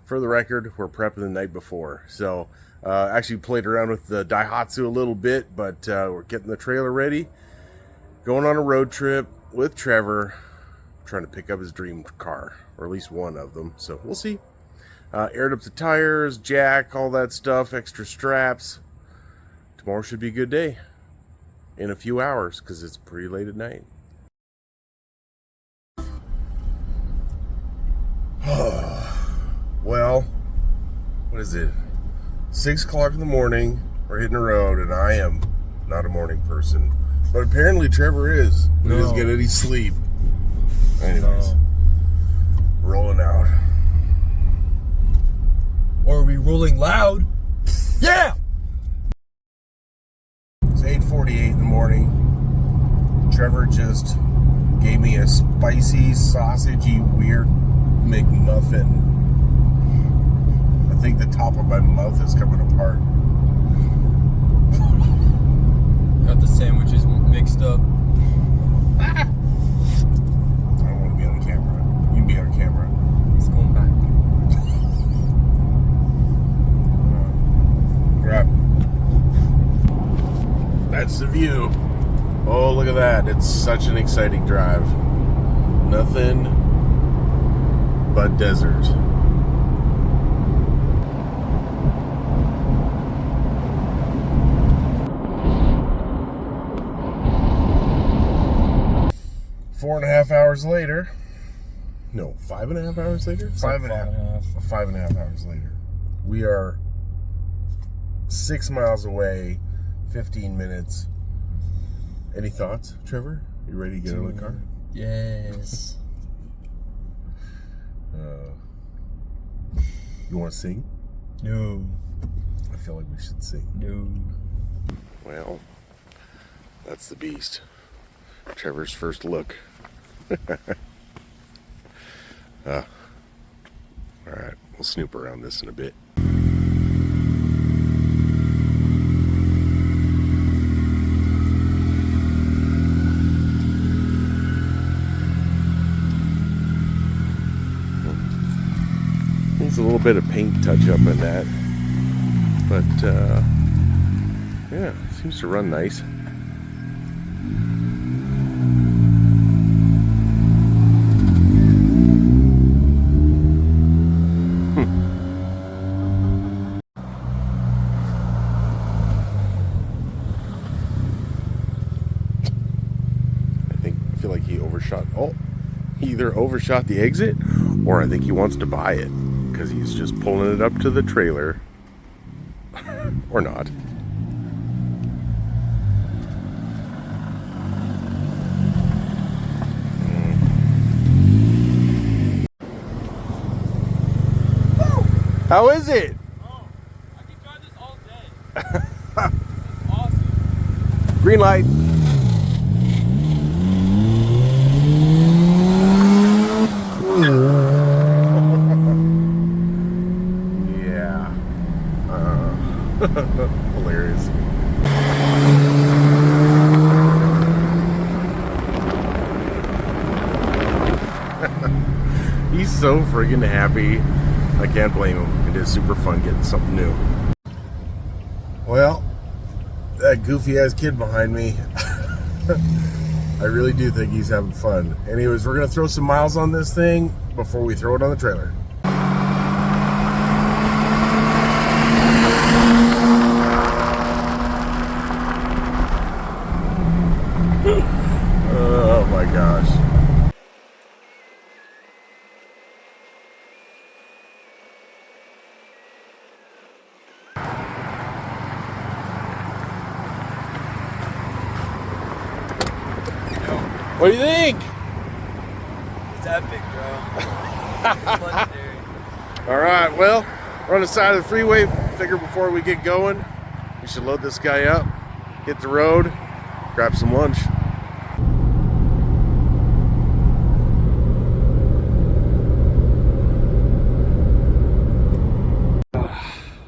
for the record, we're prepping the night before. So actually played around with the Daihatsu a little bit, but we're getting the trailer ready. Going on a road trip with Trevor, trying to pick up his dream car, or at least one of them. So we'll see. Aired up the tires, jack, all that stuff, extra straps. Tomorrow should be a good day. In a few hours, because it's pretty late at night. Well, what is it? 6 o'clock in the morning. We're hitting the road, and I am not a morning person. But apparently Trevor is. He doesn't get any sleep. Anyways, rolling out. Or are we rolling loud? Yeah! It's 8:48 in the morning. Trevor just gave me a spicy, sausagey, weird McMuffin. I think the top of my mouth is coming apart. Got the sandwiches mixed up. I don't want to be on the camera. You can be on camera. It's going back. Crap. That's the view. Oh, look at that. It's such an exciting drive. Nothing but desert. Four and a half hours later. No, 5.5 hours later? Five and a half hours later. We are 6 miles away, 15 minutes. Any thoughts, Trevor? You ready to get out of the car? Yes. You want to sing? No. I feel like we should sing. No. Well, that's the beast. Trevor's first look. All right, we'll snoop around this in a bit. Needs a little bit of paint touch up in that, but yeah, seems to run nice. I feel like he overshot. Oh, he either overshot the exit, or I think he wants to buy it because he's just pulling it up to the trailer, or not. How is it? Oh, I can drive this all day. It's awesome. Green light. Yeah. Hilarious. He's so friggin' happy. I can't blame him. It is super fun getting something new. Well, that goofy ass kid behind me, I really do think he's having fun. Anyways, we're gonna throw some miles on this thing before we throw it on the trailer. Oh my gosh. What do you think? It's epic, bro. It's legendary. All right, well, we're on the side of the freeway. Figure before we get going, we should load this guy up, hit the road, grab some lunch.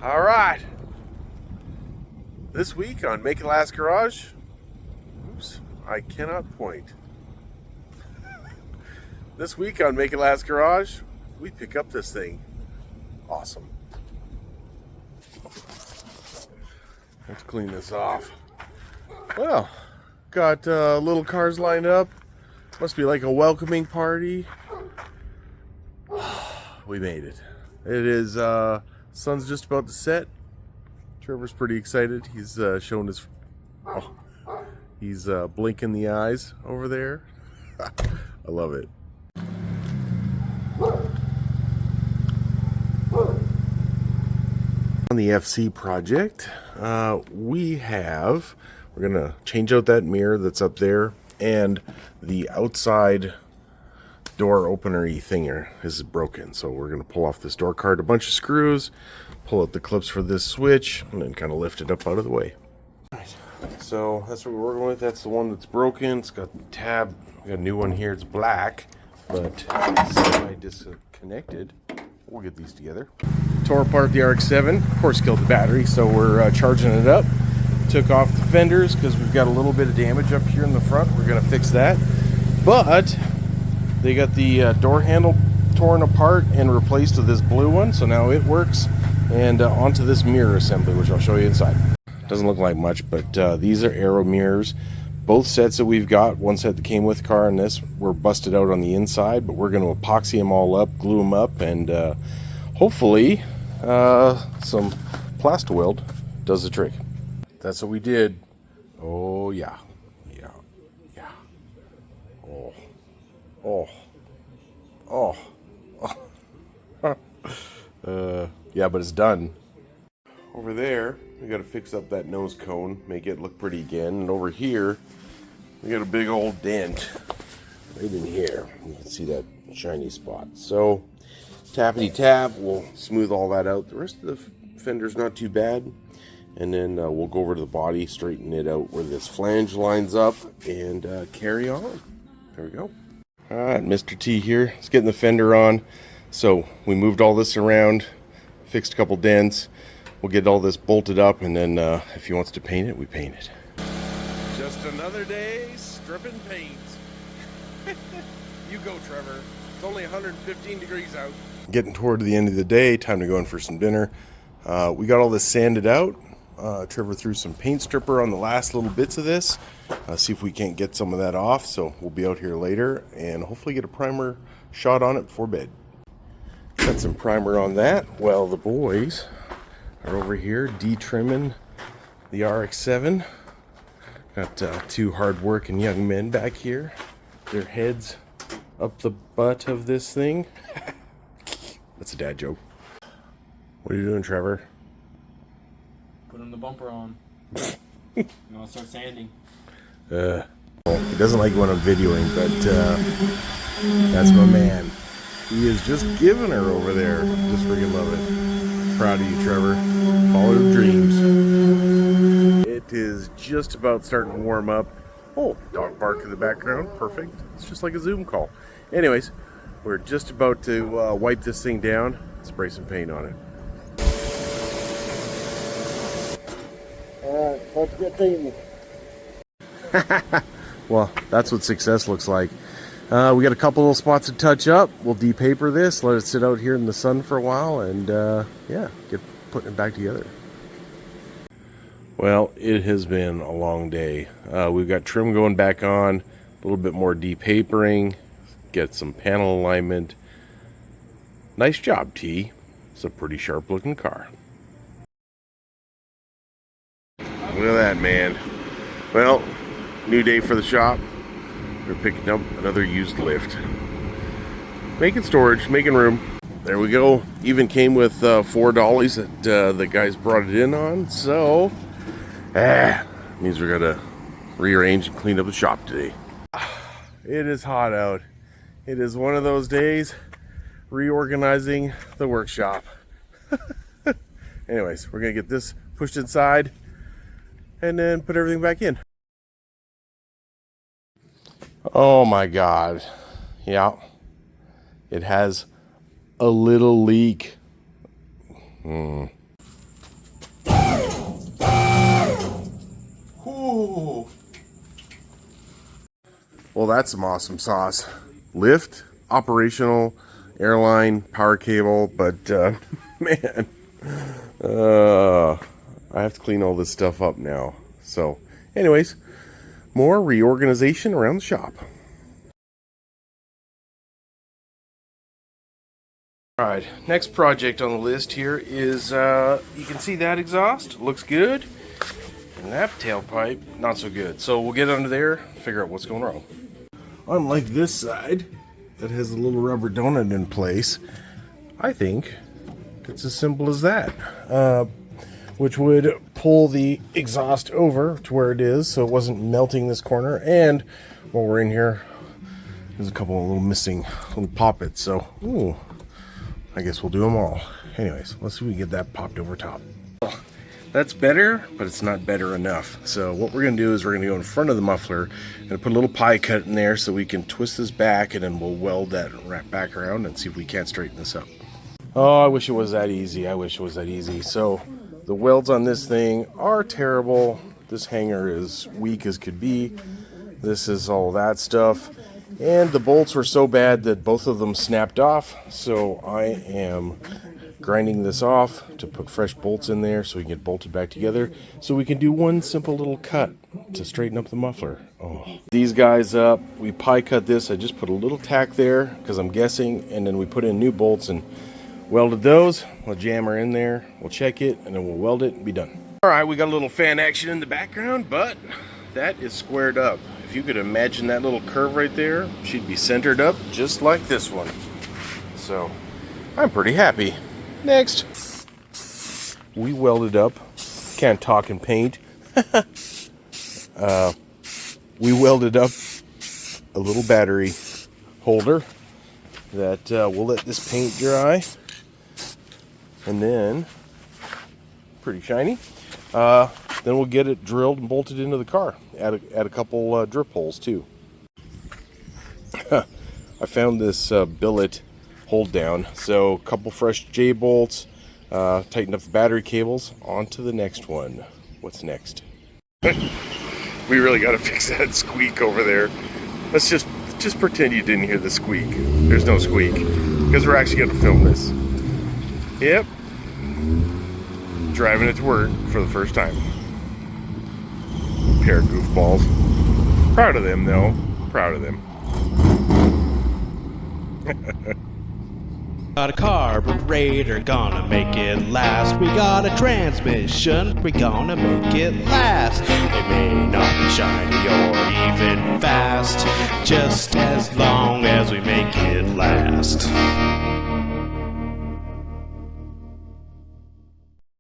All right. This week on Make It Last Garage, oops, I cannot point. This week on Make It Last Garage, we pick up this thing. Awesome. Let's clean this off. Well, got little cars lined up. Must be like a welcoming party. We made it. It is, sun's just about to set. Trevor's pretty excited. He's showing his, he's blinking the eyes over there. I love it. On the FC project, we're gonna change out that mirror that's up there, and the outside door opener-y thinger is broken. So we're gonna pull off this door card, a bunch of screws, pull out the clips for this switch, and then kind of lift it up out of the way. Right. So that's what we're working with. That's the one that's broken. It's got the tab. We got a new one here. It's black, but semi-disconnected. We'll get these together. Tore apart the Rx7. Of course, killed the battery, so we're charging it up. Took off the fenders because we've got a little bit of damage up here in the front. We're gonna fix that. But they got the door handle torn apart and replaced with this blue one, so now it works. And onto this mirror assembly, which I'll show you inside. Doesn't look like much, but these are Aero mirrors. Both sets that we've got, one set that came with the car and this, were busted out on the inside, but we're going to epoxy them all up, glue them up, and hopefully some Plastaweld does the trick. That's what we did. Oh yeah, yeah, yeah. Oh, oh, oh. Yeah, but it's done. Over there, we got to fix up that nose cone, make it look pretty again. And over here, we got a big old dent right in here. You can see that shiny spot. So, tappity tap, we'll smooth all that out. The rest of the fender's not too bad. And then we'll go over to the body, straighten it out where this flange lines up, and carry on. There we go. All right, Mr. T here. Let's get the fender on. So, we moved all this around, fixed a couple dents. We'll get all this bolted up, and then if he wants to paint it, we paint it. Just another day stripping paint. You go, Trevor. It's only 115 degrees out. Getting toward the end of the day, time to go in for some dinner. We got all this sanded out. Trevor threw some paint stripper on the last little bits of this. See if we can't get some of that off. So we'll be out here later and hopefully get a primer shot on it before bed. Got some primer on that. Well, the boys are over here de-trimming the Rx7. Got two hard-working young men back here. Their heads up the butt of this thing. That's a dad joke. What are you doing, Trevor? Putting the bumper on. You want to start sanding? Well, he doesn't like when I'm videoing, but that's my man. He is just giving her over there. Just freaking love it. Proud of you, Trevor. Follow your dreams. It is just about starting to warm up. Oh, dog bark in the background. Perfect. It's just like a Zoom call. Anyways, we're just about to wipe this thing down, spray some paint on it. Alright, let's get painting. Well, that's what success looks like. We got a couple little spots to touch up. We'll de-paper this, let it sit out here in the sun for a while, and yeah, get putting it back together. Well, it has been a long day. We've got trim going back on, a little bit more de-papering, get some panel alignment. Nice job, T. It's a pretty sharp looking car. Look at that, man. Well, new day for the shop. We're picking up another used lift. Making storage, making room. There we go. Even came with 4 dollies that the guys brought it in on. So, means we're gonna rearrange and clean up the shop today. It is hot out. It is one of those days reorganizing the workshop. Anyways, we're gonna get this pushed inside and then put everything back in. Oh my God. Yeah. It has a little leak. Ooh. Well, that's some awesome sauce. Lift, operational, airline, power cable, but Man. I have to clean all this stuff up now. So, anyways, more reorganization around the shop. Alright, next project on the list here is, you can see that exhaust, looks good. And that tailpipe, not so good. So we'll get under there, figure out what's going wrong. Unlike this side, that has a little rubber donut in place, I think it's as simple as that. Which would pull the exhaust over to where it is so it wasn't melting this corner. And while we're in here, there's a couple of little missing little poppets. So, ooh, I guess we'll do them all. Anyways, let's see if we can get that popped over top. That's better, but it's not better enough. So what we're gonna do is we're gonna go in front of the muffler and put a little pie cut in there so we can twist this back, and then we'll weld that wrap back around and see if we can't straighten this up. Oh, I wish it was that easy. I wish it was that easy. So the welds on this thing are terrible. This hanger is weak as could be. This is all that stuff. And the bolts were so bad that both of them snapped off. So I am grinding this off to put fresh bolts in there so we can get bolted back together, so we can do one simple little cut to straighten up the muffler. Oh, these guys up, we pie cut this. I just put a little tack there because I'm guessing, and then we put in new bolts and welded those. We'll jam her in there, we'll check it, and then we'll weld it and be done. All right, we got a little fan action in the background, but that is squared up. If you could imagine that little curve right there, she'd be centered up just like this one. So I'm pretty happy. Next, we welded up, can't talk and paint. We welded up a little battery holder that we'll let this paint dry, and then, pretty shiny, then we'll get it drilled and bolted into the car. Add a couple drip holes too. I found this billet hold down, so a couple fresh J bolts, tightened up the battery cables. On to the next one. What's next? We really got to fix that squeak over there. Let's just pretend you didn't hear the squeak. There's no squeak because we're actually going to film this. Yep, driving it to work for the first time. Pair of goofballs. Proud of them though. Proud of them. Got a carburetor, gonna make it last. We got a transmission, we gonna make it last. It may not be shiny or even fast, just as long as we make it last.